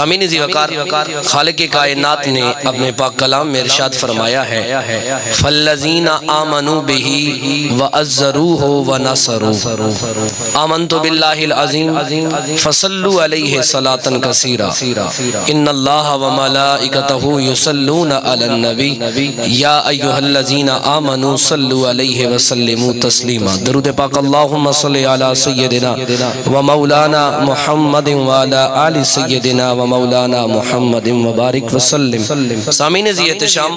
امین ذی وقار خالق کائنات نے اپنے پاک کلام میں ارشاد فرمایا ہے فالذین آمنوا بہ وعزروہ ونصروہ آمنت باللہ العظیم فصلوا علیہ صلاۃ کثیرا ان اللہ وملائکتہ یصلون علی النبی یا ایھا الذین آمنوا صلوا علیہ وسلموا تسلیما۔ درود پاک اللہم صلی علی سیدنا ومولانا محمد وعلی آل سیدنا مولانا محمد مبارک وسلم۔ سامعین ذی احتشام،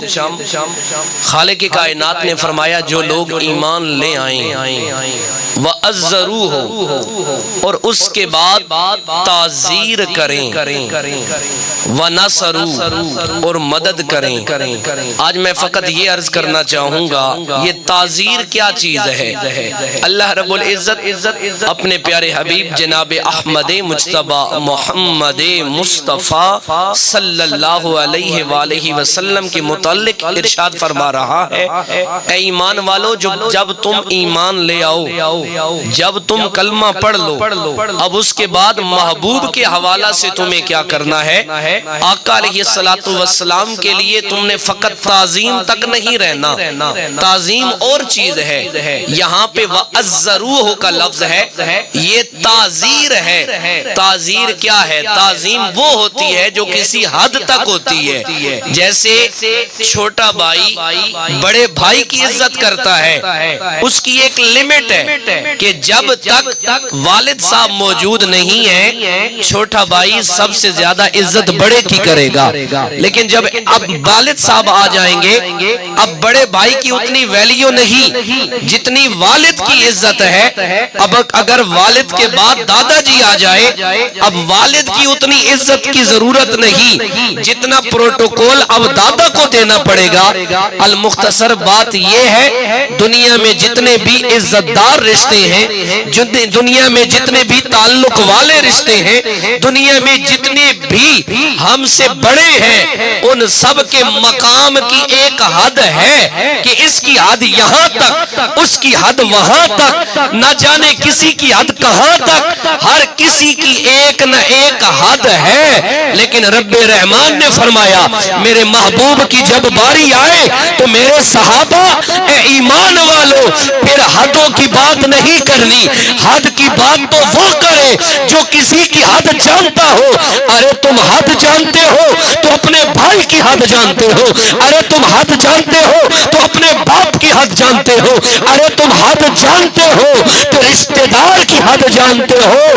خالق کائنات نے فرمایا جو لوگ ایمان لے آئیں وَأَزَّرُوهُ اور اس کے بعد تعزیر کریں وَنَصَرُوا اور مدد کریں۔ آج میں فقط یہ عرض کرنا چاہوں گا یہ تعزیر کیا چیز ہے۔ اللہ رب العزت اپنے پیارے حبیب جناب احمد مجتبی محمد مصطفیٰ صلی اللہ علیہ وآلہ وسلم کے متعلق ارشاد فرما رہا ہے اے ایمان والو جب تم ایمان لے آؤ، جب تم کلمہ پڑھ لو، اب اس کے بعد محبوب کے حوالہ سے تمہیں کیا کرنا ہے؟ آقا علیہ السلام کے لیے تم نے فقط تعظیم تک نہیں رہنا، تعظیم اور چیز ہے۔ یہاں پہ وَأَزَّرُوهُ کا لفظ ہے، یہ تعزیر ہے۔ تعزیر کیا ہے؟ تعظیم وہ ہوتی ہے جو کسی حد تک ہوتی ہے، جیسے چھوٹا بھائی بڑے بھائی کی عزت کرتا ہے، اس کی ایک لیمٹ ہے کہ جب تک والد صاحب موجود نہیں ہیں چھوٹا بھائی سب سے زیادہ عزت بڑے کی کرے گا، لیکن جب اب والد صاحب آ جائیں گے اب بڑے بھائی کی اتنی ویلیو نہیں جتنی والد کی عزت ہے۔ اب اگر والد کے بعد دادا جی آ جائے اب والد کی اتنی عزت کی ضرورت نہیں جتنا پروٹوکول اب دادا کو دینا پڑے گا۔ المختصر بات یہ ہے دنیا میں جتنے بھی عزت دار رشتے ہیں، دنیا میں جتنے بھی تعلق والے رشتے ہیں، دنیا میں جتنے بھی ہم سے بڑے ہیں، ان سب کے مقام کی ایک حد ہے کہ اس کی حد یہاں تک، اس کی حد وہاں تک، نہ جانے کسی کی حد کہاں تک، ہر کسی کی ایک نہ ایک حد ہے۔ لیکن رب رحمان نے فرمایا میرے محبوب کی جب باری آئے تو میرے صحابہ اے ایمان والو پھر حدوں کی بات نہیں کرنی، حد کی بات تو وہ کرے جو کسی کی حد جانتا ہو۔ ارے تم حد جانتے ہو تو اپنے بھائی کی حد جانتے ہو، ارے تم حد جانتے ہو تو اپنے باپ کی حد جانتے ہو، ارے تم حد جانتے ہو تو رشتہ دار کی حد جانتے ہو۔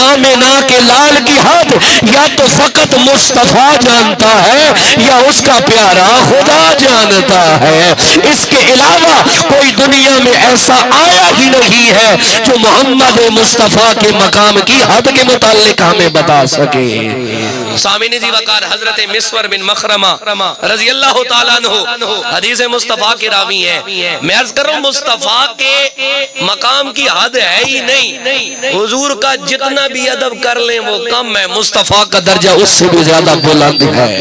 آمنہ کے لال کی حد یا تو فقط مصطفیٰ جانتا ہے یا اس کا پیارا خدا جانتا ہے، اس کے علاوہ کوئی دنیا میں ایسا آیا ہی نہیں ہے جو محمد مصطفیٰ کے مقام کی حد کے متعلق ہمیں بتا سکے۔ سامعین ذی وقار حضرت مسور بن مخرمہ رضی اللہ تعالیٰ عنہ حدیث مصطفیٰ کے راوی ہیں۔ میں عرض کر رہا ہوں مصطفیٰ کے مقام کی حد ہے ہی نہیں، حضور کا جتنا بھی ادب کر لیں وہ کم ہے، مصطفیٰ کا درجہ اس سے بھی زیادہ بلند ہے۔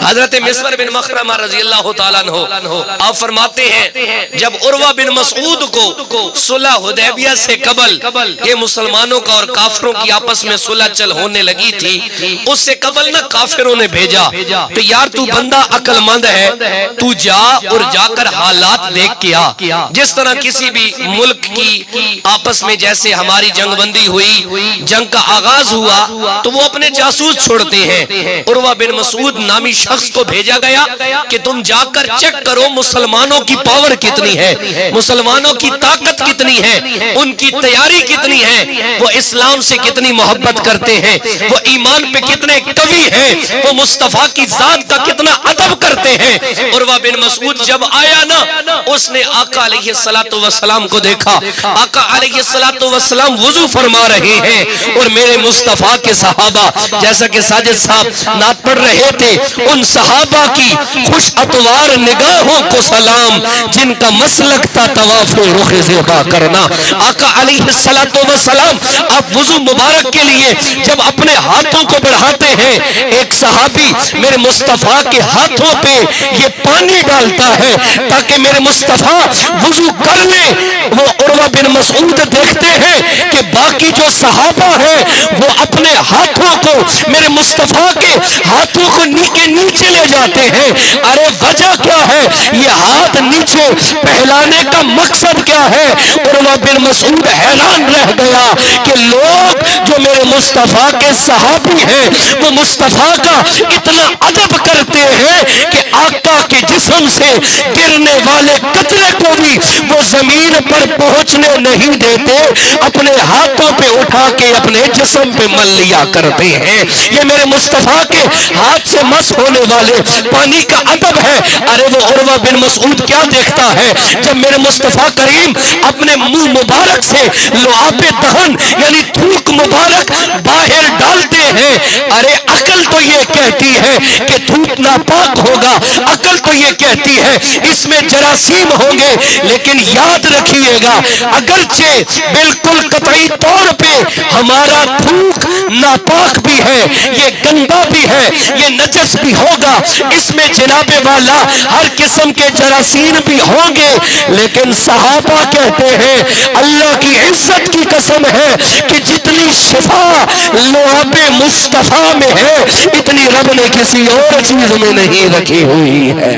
حضرت مسور بن مخرمہ رضی اللہ تعالیٰ عنہ آپ فرماتے ہیں جب عروہ بن مسعود کو صلح حدیبیہ سے قبل یہ مسلمانوں کا اور کافروں کی آپس میں صلح چل ہونے لگی تھی، اس سے قبل نہ کافروں نے بھیجا کہ یار تو بندہ عقل مند ہے تو جا اور جا کر حالات دیکھ کے آ۔ جس طرح کسی بھی ملک کی آپس میں جیسے ہماری جنگ بندی ہوئی، جنگ کا آغاز ہوا تو وہ اپنے جاسوس چھوڑتے ہیں۔ عروہ بن مسعود نامی شخص کو بھیجا گیا کہ تم جا کر چیک کرو مسلمانوں کی پاور کتنی ہے، مسلمانوں کی طاقت کتنی ہے، ان کی تیاری کتنی ہے، وہ اسلام سے کتنی محبت کرتے ہیں، وہ ایمان پہ کتنے قوی ہیں، وہ مصطفیٰ کی ذات کا کتنا ادب کرتے ہیں۔ عروہ بن مسعود جب آیا نا اس نے آقا علیہ السلام کو دیکھا، آقا علیہ السلام وضو فرما رہے ہیں اور میرے مصطفیٰ کے صحابہ جیسا کہ ساجد صاحب نعت پڑھ رہے تھے ان صحابہ کی خوش اتوار نگاہوں کو سلام جن کا مسلک تھا طواف رخ زیبا کرنا۔ آقا علیہ السلام آپ وضو مبارک کے لیے جب اپنے ہاتھوں کو بڑھاتے ہیں ایک صحابی میرے مصطفیٰ کے ہاتھوں پہ یہ پانی ڈالتا ہے تاکہ میرے مصطفیٰ وضو کر لیں. وہ عروہ بن مسعود دیکھتے ہیں کہ باقی جو صحابہ ہیں وہ اپنے ہاتھوں کو میرے مصطفیٰ کے ہاتھوں کو نیچے لے جاتے ہیں. ارے وجہ کیا ہے؟ یہ ہاتھ نیچے پہلانے کا مقصد کیا ہے؟ عروہ بن مسعود حیران رہ گیا کہ لوگ جو میرے مصطفیٰ کے صحابی ہیں وہ مصطفیٰ کا اتنا ادب کرتے ہیں کہ آقا کے جسم سے گرنے والے قطرے کو بھی وہ زمین پر پہنچنے نہیں دیتے, اپنے ہاتھوں پہ اٹھا کے اپنے جسم پہ مل لیا کرتے ہیں. یہ میرے مصطفیٰ کے ہاتھ سے مس ہونے والے پانی کا ادب ہے. ارے وہ عروہ بن مسعود کیا دیکھتا ہے جب میرے مصطفیٰ کریم اپنے منہ مبارک سے لعاب دہن یعنی تھوک مبارک باہر ڈالتے ہیں. ارے عقل تو یہ کہتی ہے کہ تھوک ناپاک ہوگا, عقل تو یہ کہتی ہے اس میں جراثیم ہوں گے, لیکن یاد رکھیے گا اگرچہ بالکل قطعی طور پہ ہمارا تھوک ناپاک بھی ہے, یہ گندا بھی ہے, یہ نجس بھی ہوگا, اس میں جناب والا ہر قسم کے جراثیم بھی ہوں گے, لیکن صحابہ کہتے ہیں اللہ کی عزت کی قسم ہے کہ جتنی شفا لعاب مصطفیٰ میں ہے اتنی رب نے کسی اور چیز میں نہیں رکھی ہوئی ہے.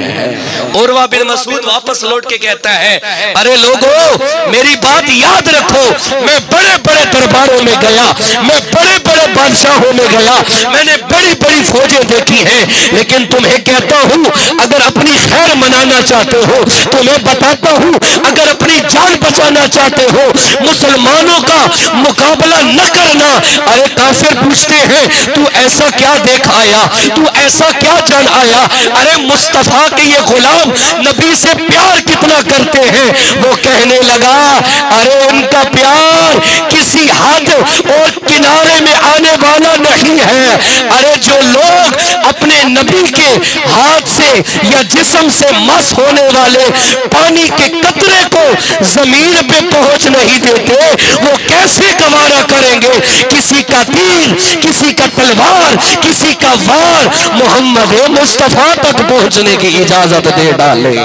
عروہ بن مسعود واپس لوٹ کے کہتا ہے ارے لوگوں میری بات یاد رکھو, میں بڑے بڑے درباروں میں گیا, میں بڑے بڑے بادشاہوں میں گیا, میں نے بڑی بڑی فوجیں دیکھی ہیں, لیکن تمہیں کہتا ہوں اگر اپنی خیر منانا چاہتے ہو تو میں بتاتا ہوں اگر اپنی جان بچانا چاہتے ہو مسلمانوں کا مقابلہ نہ کرنا. ارے کافر پوچھتے ہیں تو ایسا کیا دیکھ آیا, تو ایسا کیا جان آیا؟ ارے مصطفیٰ کے یہ غلام نبی سے پیار کتنا کرتے ہیں. وہ کہنے لگا ارے ان کا پیار کسی حد اور کنارے میں آنے والا نہیں ہے. ارے جو لوگ اپنے نبی کے ہاتھ سے یا جسم سے مس ہونے والے پانی کے قطرے کو زمین پہ پہنچ نہیں دیتے وہ کیسے گوارا کریں گے کسی کا تیر, کسی کا تلوار, کسی کا وار محمد مصطفیٰ تک پہنچنے کی اجازت دے ڈالے.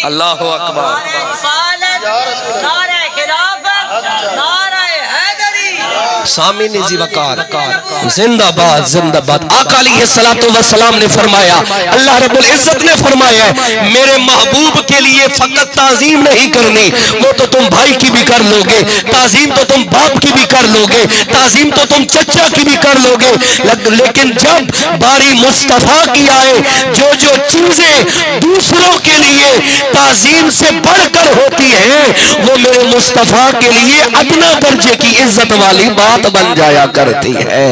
اللہ اکبر. سامعین زی وقار زندہ باد زندہ باد. آقا علیہ الصلوۃ والسلام نے فرمایا, اللہ رب العزت نے فرمایا میرے محبوب کے لیے فقط تعظیم نہیں کرنی, وہ تو تم بھائی کی بھی کر لو گے, تعظیم تو تم باپ کی بھی کر لو گے, تعظیم تو تم چچا کی بھی کر لو گے, لیکن جب باری مصطفیٰ کی آئے جو جو چیزیں دوسروں کے لیے تعظیم سے بڑھ کر ہوتی ہیں وہ میرے مصطفیٰ کے لیے ادنا درجے کی عزت والی بات بن جایا کرتی ہے.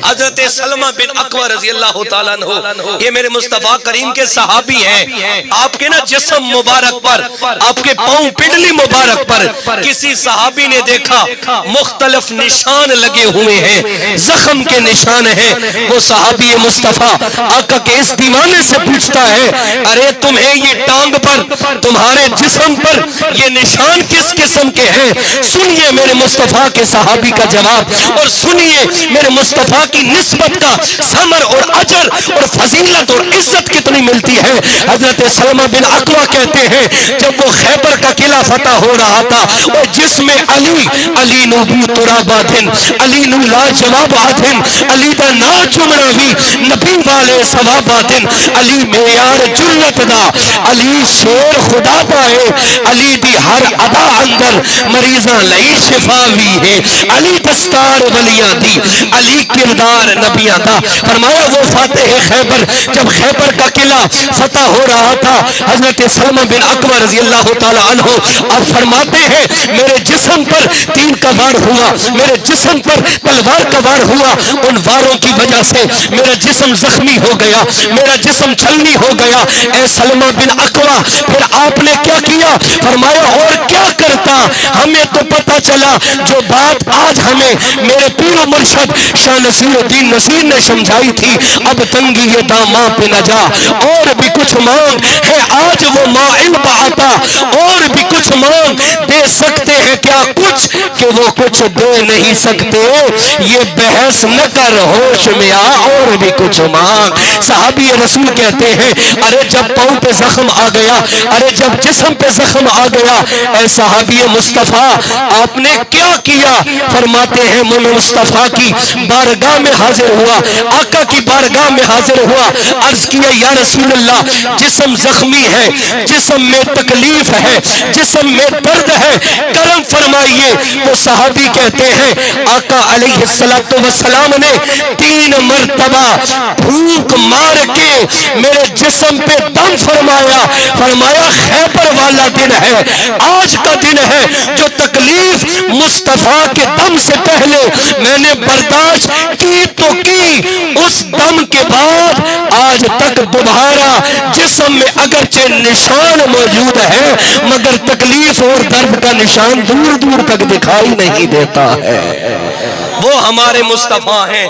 حضرت سلمہ بن اکوع رضی اللہ تعالیٰ عنہ یہ میرے مصطفیٰ کریم کے صحابی ہیں. آپ کے نا جسم مبارک پر, آپ کے پاؤں پنڈلی مبارک پر کسی صحابی نے دیکھا مختلف نشان لگے ہوئے ہیں, زخم کے نشان ہیں. وہ صحابی مصطفیٰ آقا کے اس دیوانے سے پوچھتا ہے ارے تمہیں یہ ٹانگ پر, تمہارے جسم پر یہ نشان کس قسم کے ہیں؟ سنیے میرے مصطفیٰ کے صحابی کا جواب اور سنیے میرے مصطفیٰ کی نسبت کا ثمر اور اجر اور فضیلت اور عزت کتنی ملتی ہے. حضرت سلمہ بن اکوع کہتے ہیں جب وہ خیبر کا قلعہ فتح ہو رہا تھا اور جس میں علی نو بو ترابا دن, علی نو لا جواب آدن, علی دا نا چمڑا بھی نبی والے ثوابا دن, علی معیار جرت دا, علی شیر خدا پائے, علی دی ہر ادا اندر مریضاں لئی شفا بھی ہے, علی دستار ولیاں دی, علی کردار نبیاں دا. فرمایا وہ فاتح خیبر جب خیبر کا قلعہ فتح ہو رہا تھا حضرت سلمہ بن اکوع رضی اللہ تعالیٰ عنہ آپ فرماتے ہیں میرے جسم پر تین کا وار ہوا, میرے جسم پر تلوار کا وار ہوا, ان واروں کی وجہ سے میرا جسم زخمی ہو گیا, میرا جسم چھلنی ہو گیا. اے سلمہ بن اکوع پھر آپ نے کیا کیا؟ فرمایا اور کیا کرتا, ہمیں تو پتہ چلا جو بات آج ہمیں میرے پیر و مرشد شاہ نصیر الدین نصیر نے سمجھائی تھی، اب تنگی یہ داماں پہ نہ جا، اور بھی کچھ مانگ ہے آج وہ مائل بعطا، اور بھی کچھ مانگ دے سکتے ہیں کیا کچھ کہ وہ کچھ دے نہیں سکتے، یہ بحث نہ کر ہوش میں آ، اور بھی کچھ مانگ۔ صحابی رسول کہتے ہیں ارے جب پاؤں پہ زخم آ گیا، ارے جب جسم پہ زخم آ گیا، اے صحابی مصطفیٰ آپ نے کیا کیا؟ فرماتے ہیں میں مصطفیٰ کی بارگاہ میں حاضر ہوا، آقا کی بارگاہ میں حاضر ہوا، عرض کیا یا رسول اللہ جسم زخمی ہے، جسم میں تکلیف ہے، جسم میں درد ہے، کرم فرمائیے۔ وہ صحابی کہتے ہیں آقا علیہ السلام نے 3 مرتبہ پھونک مار کے میرے جسم پہ دم فرمایا، فرمایا خیبر والا دن ہے، آج کا دن ہے جو تکلیف مصطفیٰ کے دم سے پہلے میں نے برداشت کی تو کی، اس دم کے بعد آج تک دوبارہ جسم میں اگرچہ نشان موجود ہے مگر تکلیف اور درد کا نشان دور دور تک دکھائی نہیں دیتا ہے۔ وہ ہمارے مصطفیٰ ہیں،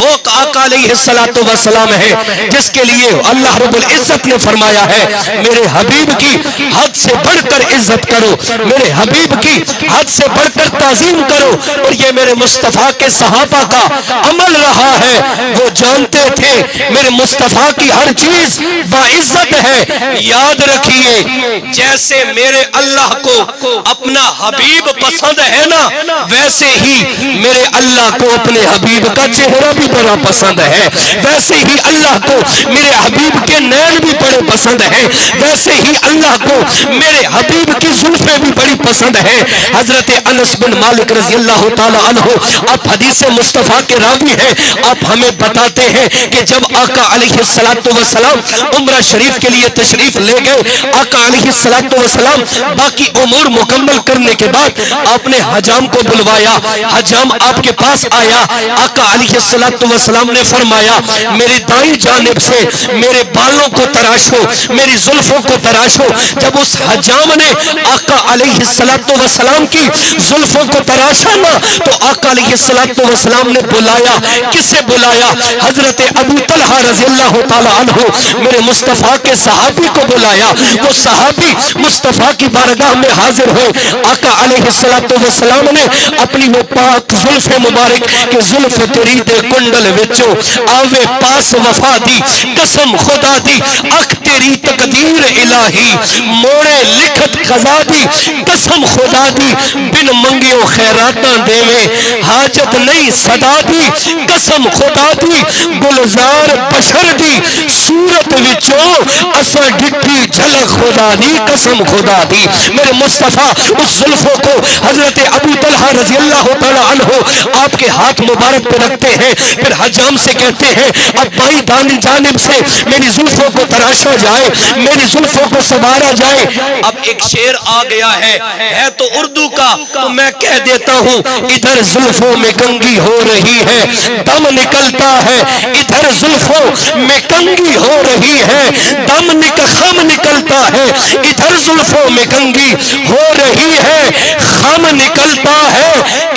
وہ آقا علیہ السلام ہے جس کے لیے اللہ رب العزت نے فرمایا ہے میرے حبیب کی حد سے بڑھ کر عزت کرو، میرے حبیب کی حد سے بڑھ کر تعظیم کرو، اور یہ میرے مصطفیٰ کے صحابہ کا عمل رہا ہے، وہ جانتے تھے میرے مصطفیٰ کی ہر چیز باعزت ہے۔ یاد رکھیے جیسے میرے اللہ کو اپنا حبیب پسند ہے نا، ویسے ہی میرے اللہ کو اپنے حبیب کا چہرہ بھی بڑا پسند ہے، ویسے ہی اللہ کو میرے حبیب کے نین بھی بڑے پسند ہیں، ویسے ہی اللہ کو میرے حبیب کی زلفیں بھی بڑی پسند ہیں۔ حضرت انس بن مالک رضی اللہ تعالی عنہ آپ حدیث مصطفیٰ کے راوی ہیں، آپ ہمیں بتاتے ہیں کہ جب آقا علیہ السلام عمرہ شریف کے لیے تشریف لے گئے، آقا علیہ السلام باقی امور مکمل کرنے کے بعد آپ نے حجام کو بلوایا، حجام آپ کے پاس آیا، آقا علیہ السلام نے فرمایا میری دائیں جانب سے میرے بالوں کو تراشو، میری زلفوں کو تراشو۔ جب اس حجام نے آقا علیہ السلام کی زلفوں کو تراشا نا تو آقا علیہ السلام نے بلایا، کس سے بلایا؟ حضرت ابو طلحہ رضی اللہ تعالی عنہ میرے مصطفیٰ کے صحابی کو بلایا۔ وہ صحابی مصطفیٰ کی بارگاہ میں حاضر ہوئے، آقا علیہ السلام نے اپنی وہ پاک زلف مبارک کہ زلف تیری دے کنڈل وچوں آوے پاس وفا دی، قسم خدا دی اکھ تیری تقدیر الہی موڑے لکھت قضا دی، قسم خدا دی بن منگیوں خیراتاں دیویں حاجت نہیں صدا دی، قسم خدا دی گلزار بشر دی صورت وچوں اساں ڈٹھی جھلک خدا دی، قسم خدا دی۔ میرے مصطفیٰ اس زلفوں کو حضرت ابو طلحہ رضی اللہ تعالی عنہ آپ کے ہاتھ مبارک پہ رکھتے ہیں، پھر حجام سے کہتے ہیں اب بائیں دانی جانب سے میری زلفوں کو تراشا جائے، میری زلفوں کو سنوارا جائے۔ اب ایک شعر آ گیا ہے تو اردو کا، تو میں کہہ دیتا ہوں ادھر زلفوں میں کنگھی ہو رہی ہے دم نکلتا ہے، ادھر زلفوں میں کنگھی ہو رہی ہے دم خم نکلتا ہے، ادھر زلفوں میں کنگھی ہو رہی ہے خم نکلتا ہے،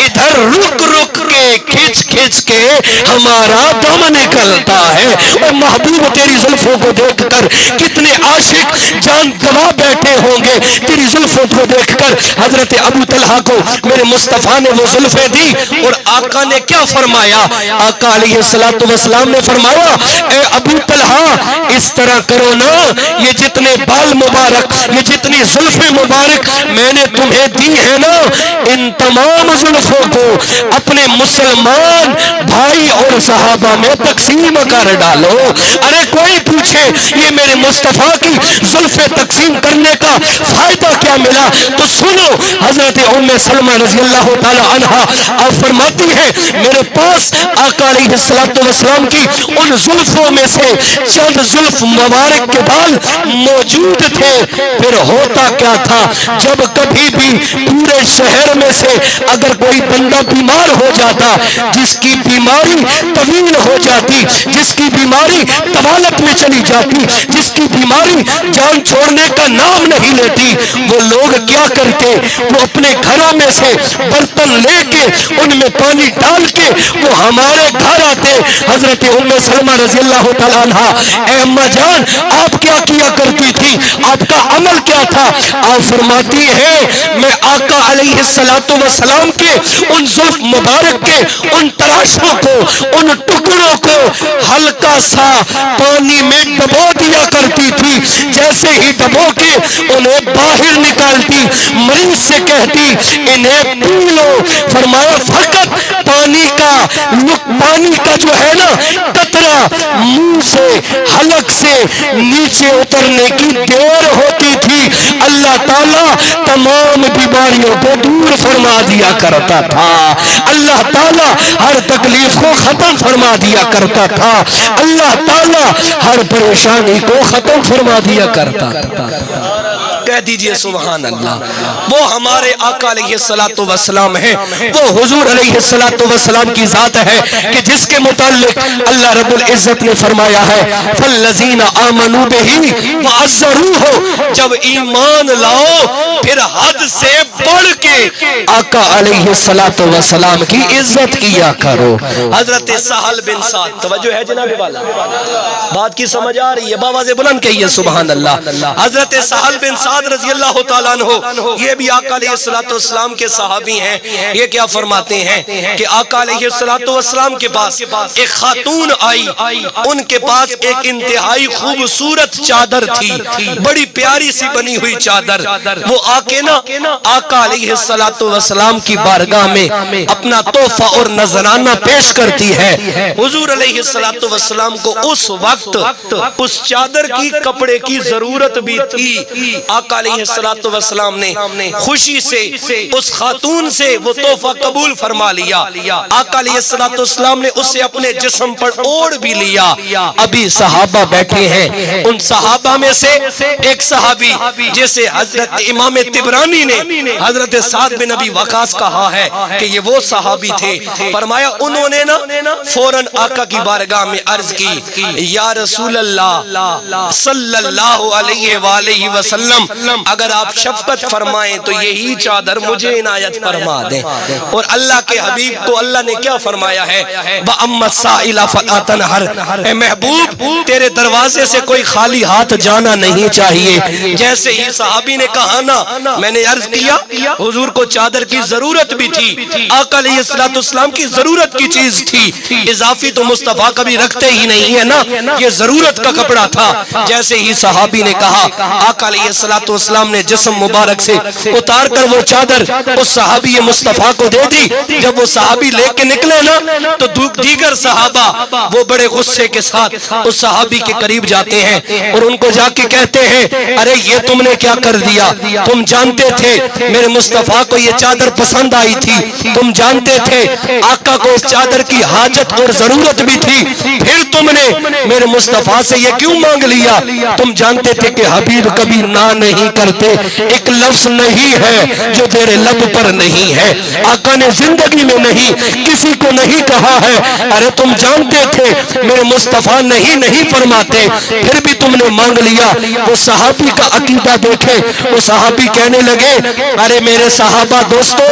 ادھر رک رک کے کھچ کھچ کے ہمارا دم نکلتا ہے۔ اور محبوب تیری زلفوں کو دیکھ کر کتنے عاشق جان گواہ بیٹھے ہوں گے، تیری زلفوں کو دیکھ کر حضرت ابو طلحہ کو میرے مصطفیٰ نے وہ زلفیں دی، اور آقا نے کیا فرمایا؟ آقا علیہ السلام نے فرمایا اے ابو طلحہ اس طرح کرو نا، یہ جتنے بال مبارک، یہ جتنی زلفیں مبارک میں نے تمہیں دی ہے نا، ان تمام زلفوں کو اپنے مسلمان بھائی اور صحابہ میں تقسیم کر ڈالو۔ ارے کوئی پوچھے یہ میرے مصطفیٰ کی زلفیں تقسیم کرنے کا فائدہ کیا ملا؟ تو سنو، حضرت ام سلمہ رضی اللہ تعالی عنہا آپ فرماتی ہے میرے پاس آقا علیہ السلام کی ان زلفوں میں سے چند زلف مبارک کے بال موجود تھے۔ پھر ہوتا کیا تھا، جب کبھی بھی پورے شہر میں سے اگر کوئی بندہ بیمار ہو جاتا جس کی بیماری طویل ہو جاتی، جس کی بیماری طوالت میں چلی جاتی، جس کی بیماری جان چھوڑنے کا نام نہیں لیتی، وہ لوگ کیا کرتے؟ وہ اپنے گھروں میں سے برتن لے کے ان میں پانی ڈال کے وہ ہمارے گھر آتے۔ حضرت ام سلمہ رضی اللہ تعالیٰ عنہ، اے اماں جان آپ کیا کیا کرتی تھی؟ آپ کا عمل کیا تھا؟ آپ فرماتی ہیں میں آقا علیہ السلام کے ان زلف مبارک کے ان تراشوں کو، ان ٹکڑوں کو ہلکا سا پانی میں ڈبو دیا کرتی تھی، جیسے ہی ڈبو کے انہیں باہر نکالتی، مریض سے کہتی انہیں پی لو۔ فرمایا فقط پانی کا جو ہے نا قطرہ منہ سے حلق سے نیچے اترنے کی دیر ہوتی تھی، اللہ تعالیٰ تمام بیماریوں کو دور فرما دیا کرتا تھا، اللہ تعالیٰ ہر تکلیف کو ختم فرما دیا کرتا تھا، اللہ تعالیٰ ہر پریشانی کو ختم فرما دیا کرتا تھا۔ کہہ دیجئے سبحان اللہ۔ وہ ہمارے آقا علیہ السلام ہیں، وہ حضور علیہ السلام کی ذات ہے کہ جس کے متعلق اللہ رب العزت نے فرمایا ہے فَالَّذِينَ آمَنُوا بِهِ وَعَزَّرُوهُ، جب ایمان لاؤ پھر حد سے بڑھ کے آقا علیہ السلام کی عزت کیا کرو۔ حضرت سہل بن سعد، توجہ ہے جناب والا، بات کی سمجھ آ رہی ہے؟ باواز بلند کہیے سبحان اللہ۔ حضرت سہل بن سعد رضی اللہ تعالیٰ عنہ، یہ بھی آقا علیہ السلام کے صحابی ہیں۔ یہ کیا فرماتے ہیں کہ آقا علیہ السلام کے پاس ایک خاتون آئی، ان کے پاس ایک انتہائی خوبصورت چادر تھی، بڑی پیاری سی بنی ہوئی چادر۔ وہ آ کے نا آقا علیہ السلام کی بارگاہ میں اپنا تحفہ اور نذرانہ پیش کرتی ہے۔ حضور علیہ السلام کو اس وقت اس چادر کی کپڑے کی ضرورت بھی تھی۔ آقا علیہ السلام نے خوشی سے اس خاتون سے وہ تحفہ قبول فرما لیا۔ آقا علیہ السلام نے اسے اپنے جسم پر اوڑھ بھی لیا۔ ابھی صحابہ بیٹھے ہیں، ان صحابہ میں سے ایک صحابی جسے حضرت امام طبرانی نے حضرت سعد بن ابی وقاص کہا ہے کہ یہ وہ صحابی تھے، فرمایا انہوں نے نا فوراً آقا کی بارگاہ میں عرض کی یا رسول اللہ صلی اللہ علیہ وآلہ وسلم، اگر آپ شفقت فرمائیں تو یہی چادر مجھے عنایت فرما دیں۔ اور اللہ کے حبیب کو اللہ نے کیا فرمایا ہے وَأَمَّا السَّائِلَ فَلَا تَنْهَرْ، اے محبوب تیرے دروازے سے کوئی خالی ہاتھ جانا نہیں چاہیے۔ جیسے ہی صحابی نے کہا نا میں نے عرض کیا حضور کو چادر کی ضرورت بھی تھی، آقا علیہ السلام کی ضرورت کی چیز تھی، اضافی تو مصطفیٰ کبھی رکھتے ہی نہیں ہے نا، یہ ضرورت کا کپڑا تھا۔ جیسے ہی صحابی نے کہا آقا علیہ السلام نے جسم مبارک سے اتار کر وہ چادر اس صحابی مصطفیٰ کو دے دی۔ جب وہ صحابی لے کے نکلے نا تو دیگر صحابہ وہ بڑے غصے کے ساتھ اس صحابی کے قریب جاتے ہیں اور ان کو جا کے کہتے ہیں ارے یہ تم نے کیا کر دیا؟ تم جانتے تھے میرے مصطفیٰ کو یہ چادر پسند آئی تھی، تم جانتے تھے آقا کو اس چادر کی حاجت اور ضرورت بھی تھی، پھر تم نے میرے مصطفیٰ سے یہ کیوں مانگ لیا؟ تم جانتے تھے کہ حبیب کبھی نہ نہیں کرتے، ایک لفظ نہیں ہے جو تیرے لب پر نہیں ہے، آقا نے زندگی میں نہیں کسی کو نہیں کہا ہے۔ ارے تم جانتے تھے میرے مصطفیٰ نہیں فرماتے، پھر بھی تم نے مانگ لیا۔ وہ صحابی کا عقیدہ دیکھے، وہ صحابی کہنے لگے ارے میرے صحابہ دوستو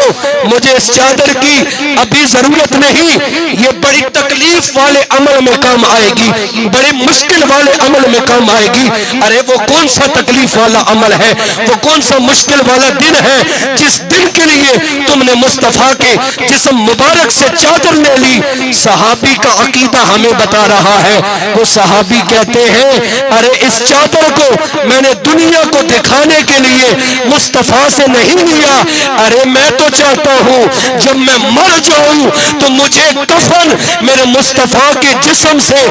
مجھے اس چادر کی ابھی ضرورت نہیں، یہ بڑی تکلیف والے عمل میں کام آئے گی، بڑے مشکل والے عمل میں کام آئے گی۔ ارے وہ کون سا تکلیف والا عمل ہے، وہ کون سا مشکل والا دن ہے جس دن کے لیے تم نے مصطفیٰ کے جسم مبارک سے چادر لے لی؟ صحابی کا عقیدہ ہمیں بتا رہا ہے۔ وہ صحابی کہتے ہیں ارے اس چادر کو میں نے دنیا کو دکھانے کے لیے مصطفیٰ سے نہیں لیا، ارے میں تو چاہتا ہوں جب میں مر جاؤں تو مجھے کفن میرے مصطفیٰ کے جسم سے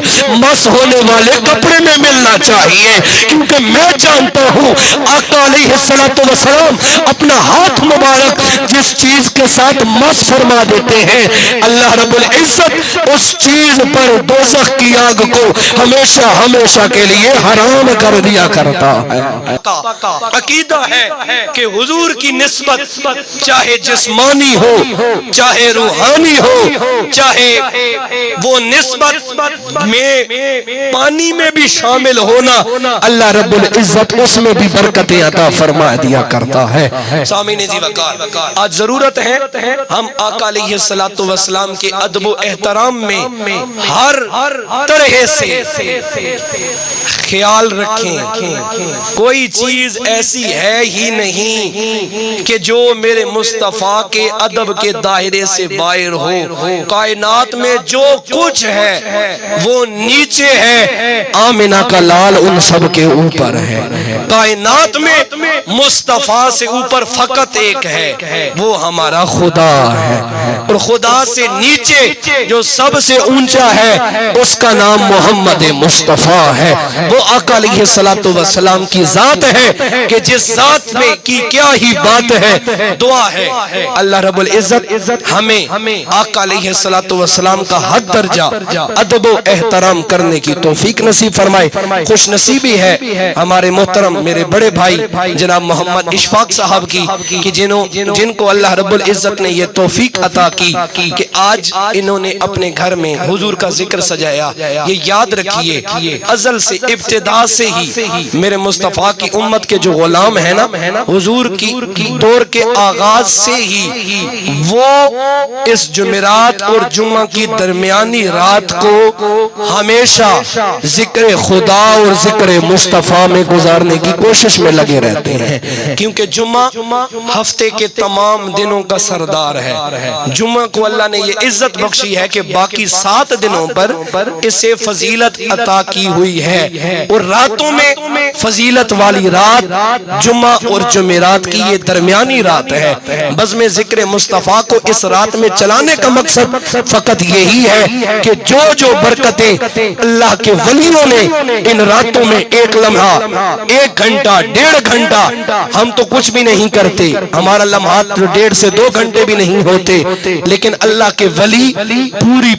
مس ہونے والے کپڑے میں ملنا چاہیے، کیونکہ میں جانتا ہوں آقا علیہ السلام اپنا ہاتھ مبارک جس چیز کے ساتھ مس فرما دیتے ہیں اللہ رب العزت اس چیز پر دوزخ کی آگ کو ہمیشہ کے لیے حرام کر دیا کرتا ہے۔ عقیدہ ہے کہ حضور کی نسبت چاہے جسمانی ہو چاہے روحانی ہو چاہے وہ نسبت میں پانی میں بھی شامل ہونا، اللہ رب العزت اس میں بھی برکتیں عطا فرما دیا کرتا ہے۔ سامعین جی وقار، آج ضرورت ہے ہم آقا علیہ الصلوۃ والسلام کے ادب و احترام میں ہر طرح سے خیال رکھیں۔ کوئی چیز ایسی ہے ہی نہیں کہ جو میرے مصطفیٰ کے ادب کے دائرے سے باہر ہو۔ کائنات میں جو کچھ ہے وہ نیچے ہے، آمنہ کا لال ان سب کے اوپر ہے۔ کائنات میں مصطفیٰ سے اوپر فقط ایک ہے، وہ ہمارا خدا ہے، اور خدا سے نیچے جو سب سے اونچا ہے اس کا نام محمد مصطفیٰ ہے۔ وہ آقا علیہ الصلوۃ والسلام کی ذات ہے کہ جس ذات میں کی کیا ہی بات ہے، دعا ہے اللہ رب العزت ہمیں آقا علیہ الصلوۃ والسلام کا حد درجہ ادب و احترام کرنے کی توفیق نصیب فرمائے۔ خوش نصیبی ہے ہمارے محترم میرے بڑے بھائی جناب محمد اشفاق صاحب کی کہ جن کو اللہ رب العزت نے یہ توفیق عطا کی کہ آج انہوں نے اپنے گھر میں حضور کا ذکر سجایا۔ یہ یاد رکھیے ازل سے ابتدا سے ہی میرے مصطفیٰ کی امت کے جو غلام ہیں نا، حضور کی دور کے آغاز سے ہی وہ اس جمعرات اور جمعہ کی درمیانی رات کو ہمیشہ ذکر خدا اور ذکر مصطفیٰ میں گزارنے کی کوشش میں لگے رہتے ہیں، کیونکہ جمعہ ہفتے کے تمام دنوں کا سردار ہے۔ جمعہ کو اللہ نے یہ عزت بخشی ہے کہ باقی 7 دنوں پر اسے فضیلت عطا کی ہوئی ہے، اور راتوں میں فضیلت والی رات جمعہ اور جمعرات کی یہ درمیانی رات ہے۔ بزم ذکر مصطفیٰ کو اس رات میں چلانے کا مقصد فقط یہی ہے کہ جو برکتیں اللہ کے ولیوں نے ان راتوں میں ایک لمحہ، 1 گھنٹہ 1.5 گھنٹہ، ہم تو کچھ بھی نہیں کرتے، ہمارا لمحات 1.5 سے 2 گھنٹے بھی نہیں ہوتے، لیکن اللہ کے ولی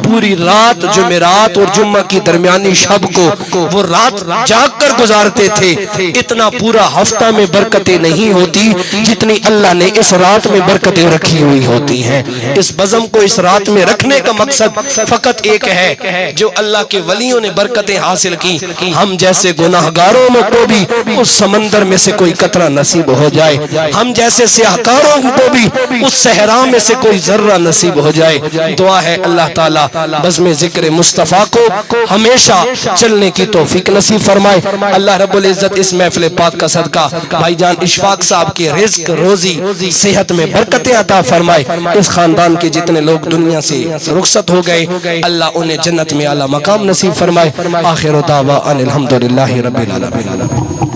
پوری رات جمعرات اور جمعہ کی درمیانی شب کو وہ رات جاگ کر گزارتے تھے۔ اتنا پورا ہفتہ میں برکتیں نہیں ہوتی جتنی اللہ نے اس رات میں برکتیں رکھی ہوئی ہوتی ہیں۔ اس بزم کو اس رات میں رکھنے کا مقصد فقط ایک ہے، جو اللہ کے ولیوں نے برکتیں حاصل کی، ہم جیسے گناہگاروں کو بھی اس سمندر میں سے کوئی قطرہ نصیب ہو جائے، ہم جیسے سیاہکاروں کو بھی اس صحرا میں سے کوئی ذرہ نصیب ہو جائے۔ دعا ہے اللہ تعالیٰ بزم ذکر مصطفیٰ کو ہمیشہ چلنے کی توفیق نصیب فرمائے۔ اللہ رب العزت اس محفل پاک کا صدقہ بھائی جان اشفاق صاحب کی رزق روزی صحت میں برکتیں عطا فرمائے۔ اس خاندان کے جتنے لوگ دنیا سے رخصت ہو گئے اللہ انہیں جنت میں اعلیٰ مقام نصیب فرمائے۔ آخر دعوانا الحمدللہ رب العالمین۔